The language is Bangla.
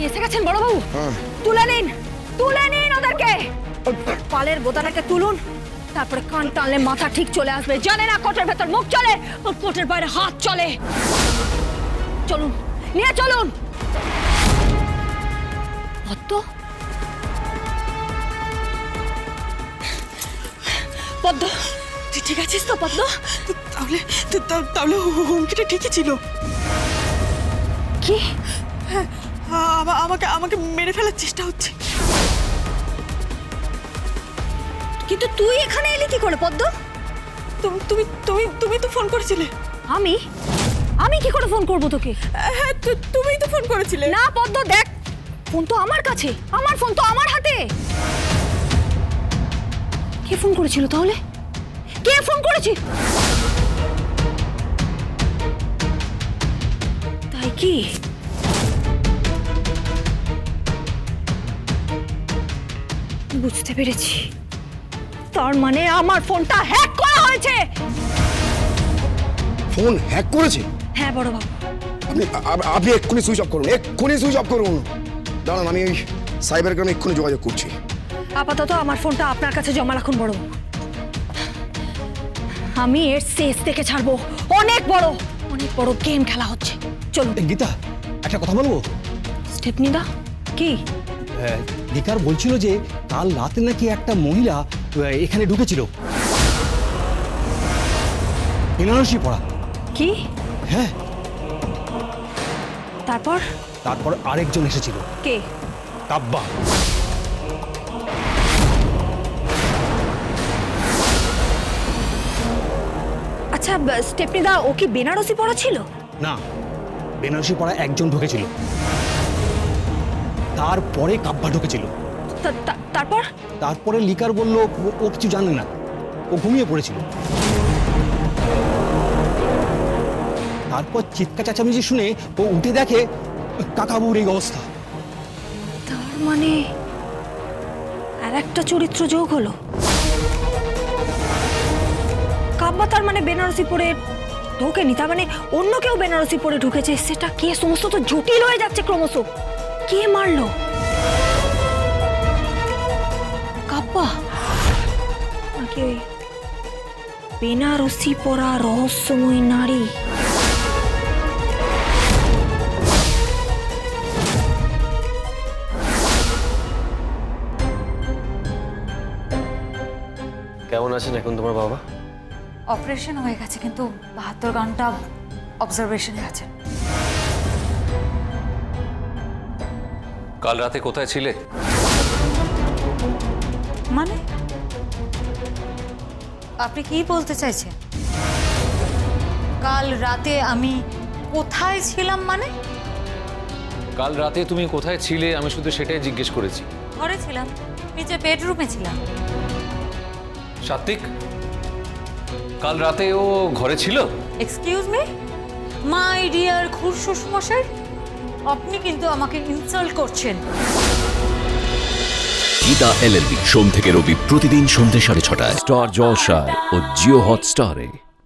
এসে গেছেন বড়বাবু? তুলে নিন ওদেরকে। পালের বোতাটাকে তুলুন, তারপরে কান টানলে মাথা ঠিক চলে আসবে। জানে না কোটের ভেতর মুখ চলে, কোটের বাইরে হাত চলে। চলুন, নিয়ে চলুন। পদ্ম, পদ্ম, তুই ঠিক আছিস তো পদ্ম? তাহলে হুমকিটা ঠিকই ছিল। কি? হ্যাঁ, আমাকে মেরে ফেলার চেষ্টা হচ্ছে। কিন্তু তুই এখানে এলি কি করে পদ্ম? তুমি তো ফোন করেছিলে। আমি কি করে ফোন করবো তোকে? হ্যাঁ, তুমিই তো ফোন করেছিলে। না পদ্ম, দেখ, ফোন তো আমার কাছে, আমার ফোন তো আমার হাতে। কে ফোন করেছিল তাহলে? কে ফোন করেছিল? তাই কি? বুঝতে পেরেছি, তার মানে আমার ফোনটা হ্যাক করা হয়েছে। ফোন হ্যাক করেছে? হ্যাঁ বড় বাবু। আপনি এক্ষুনি সুইচ অফ করুন, এক্ষুনি সুইচ অফ করুন। দাঁড়ান, আমি ওই সাইবার ক্রাইমে এক্ষুনি যোগাযোগ করছি। আপাতত আমার ফোনটা আপনার কাছে জমা রাখুন বড় বাবু। আমি এর শেষ থেকে ছাড়বো। অনেক বড় গেম খেলা হচ্ছে। চলুন। গীতা, একটা কথা বলবো? স্টেপনিদা, কি? নিকার বলছিল যে কাল রাতে নাকি একটা মহিলা এখানে ঢুকেছিল, বেনারসি পরা। কি? হ্যাঁ। তারপর আরেকজন এসেছিল। কে? কাব্বা। আচ্ছা স্টেপনিদা, ও কি বেনারসি পরা ছিল? না, বেনারসি পরা একজন ঢুকেছিল, তারপরে কাব্বা ঢুকেছিল। তারপরে লিকার বলল ও কিছু জানে না, ও ঘুমিয়ে পড়েছিল। তারপর চিৎকার চেঁচামেচি শুনে ও উঠে দেখে কাকাবুর এই অবস্থা। তার মানে আর একটা চরিত্র যোগ হলো। কাব্বা তার মানে বেনারসি পরে ঢোকেনি, তার মানে অন্য কেউ বেনারসি পরে ঢুকেছে। সেটা কে? সমস্ত তো জটিল হয়ে যাচ্ছে ক্রমশ। কে মারলো? কাব্বা নাকি ওই বেনারসি পরা রহস্যময় নারী? কেমন আছেন এখন তোমার বাবা? অপারেশন হয়ে গেছে, কিন্তু 72 ঘন্টা অবজারভেশনে আছে। কাল রাতে কোথায় ছিলে? মানে আপনি কি বলতে চাইছেন? কাল রাতে আমি কোথায় ছিলাম মানে? কাল রাতে তুমি কোথায় ছিলে আমি শুধু সেটাই জিজ্ঞেস করেছি। ঘরে ছিলাম, নিচে বেডরুমে ছিলাম। সাত্বিক, কাল রাতে ও ঘরে ছিল? এক্সকিউজ মি মাই ডিয়ার খুড়শ্বশুরমশাই, আপনি কিন্তু আমাকে ইনসাল্ট করছেন। গীতা LLB সোম থেকে রবি প্রতিদিন সন্ধ্যে 6:30টায় স্টার জলসায় ও জিও হটস্টারে।